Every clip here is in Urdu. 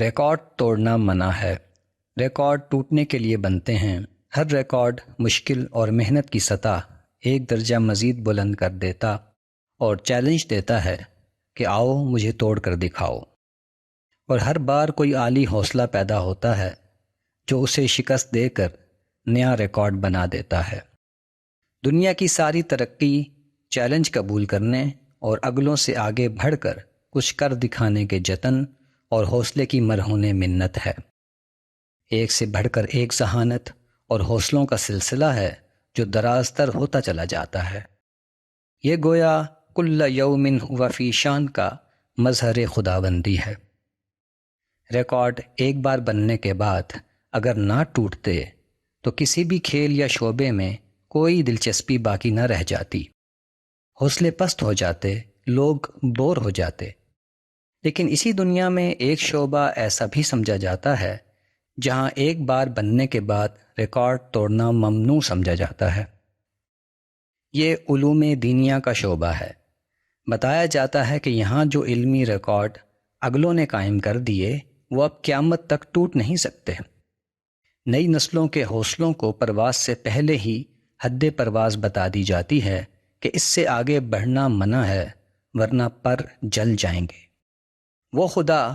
ریکارڈ توڑنا منع ہے۔ ریکارڈ ٹوٹنے کے لیے بنتے ہیں۔ ہر ریکارڈ مشکل اور محنت کی سطح ایک درجہ مزید بلند کر دیتا اور چیلنج دیتا ہے کہ آؤ مجھے توڑ کر دکھاؤ۔ اور ہر بار کوئی عالی حوصلہ پیدا ہوتا ہے جو اسے شکست دے کر نیا ریکارڈ بنا دیتا ہے۔ دنیا کی ساری ترقی چیلنج قبول کرنے اور اگلوں سے آگے بڑھ کر کچھ کر دکھانے کے جتن اور حوصلے کی مرہون منت ہے۔ ایک سے بڑھ کر ایک ذہانت اور حوصلوں کا سلسلہ ہے جو دراز تر ہوتا چلا جاتا ہے۔ یہ گویا کل یوم ہوا فی شان کا مظہر خداوندی ہے۔ ریکارڈ ایک بار بننے کے بعد اگر نہ ٹوٹتے تو کسی بھی کھیل یا شعبے میں کوئی دلچسپی باقی نہ رہ جاتی۔ حوصلے پست ہو جاتے، لوگ بور ہو جاتے۔ لیکن اسی دنیا میں ایک شعبہ ایسا بھی سمجھا جاتا ہے جہاں ایک بار بننے کے بعد ریکارڈ توڑنا ممنوع سمجھا جاتا ہے۔ یہ علوم دینیا کا شعبہ ہے۔ بتایا جاتا ہے کہ یہاں جو علمی ریکارڈ اگلوں نے قائم کر دیے وہ اب قیامت تک ٹوٹ نہیں سکتے۔ نئی نسلوں کے حوصلوں کو پرواز سے پہلے ہی حد پرواز بتا دی جاتی ہے کہ اس سے آگے بڑھنا منع ہے ورنہ پر جل جائیں گے۔ وہ خدا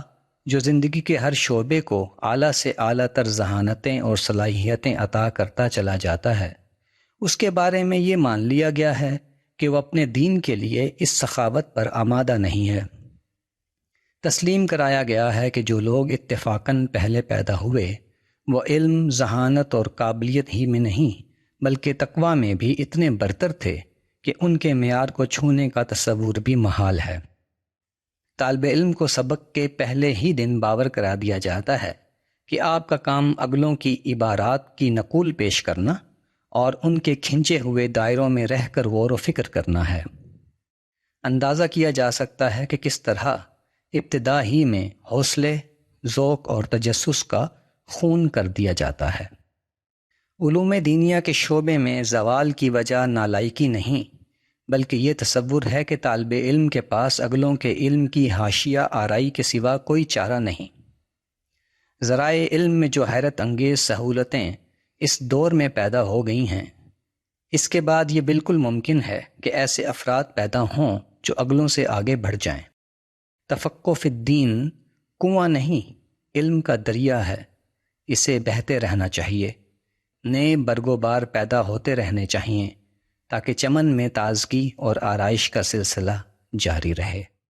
جو زندگی کے ہر شعبے کو اعلیٰ سے اعلیٰ تر ذہانتیں اور صلاحیتیں عطا کرتا چلا جاتا ہے، اس کے بارے میں یہ مان لیا گیا ہے کہ وہ اپنے دین کے لیے اس سخاوت پر آمادہ نہیں ہے۔ تسلیم کرایا گیا ہے کہ جو لوگ اتفاقاً پہلے پیدا ہوئے وہ علم، ذہانت اور قابلیت ہی میں نہیں بلکہ تقویٰ میں بھی اتنے برتر تھے کہ ان کے معیار کو چھونے کا تصور بھی محال ہے۔ طالب علم کو سبق کے پہلے ہی دن باور کرا دیا جاتا ہے کہ آپ کا کام اگلوں کی عبارات کی نقول پیش کرنا اور ان کے کھنچے ہوئے دائروں میں رہ کر غور و فکر کرنا ہے۔ اندازہ کیا جا سکتا ہے کہ کس طرح ابتدا ہی میں حوصلے، ذوق اور تجسس کا خون کر دیا جاتا ہے۔ علوم دینیا کے شعبے میں زوال کی وجہ نالائکی نہیں بلکہ یہ تصور ہے کہ طالب علم کے پاس اگلوں کے علم کی حاشیہ آرائی کے سوا کوئی چارہ نہیں۔ ذرائع علم میں جو حیرت انگیز سہولتیں اس دور میں پیدا ہو گئی ہیں، اس کے بعد یہ بالکل ممکن ہے کہ ایسے افراد پیدا ہوں جو اگلوں سے آگے بڑھ جائیں۔ تفقہ فی الدین کنواں نہیں، علم کا دریا ہے، اسے بہتے رہنا چاہیے۔ نئے برگ و بار پیدا ہوتے رہنے چاہیے تاکہ چمن میں تازگی اور آرائش کا سلسلہ جاری رہے۔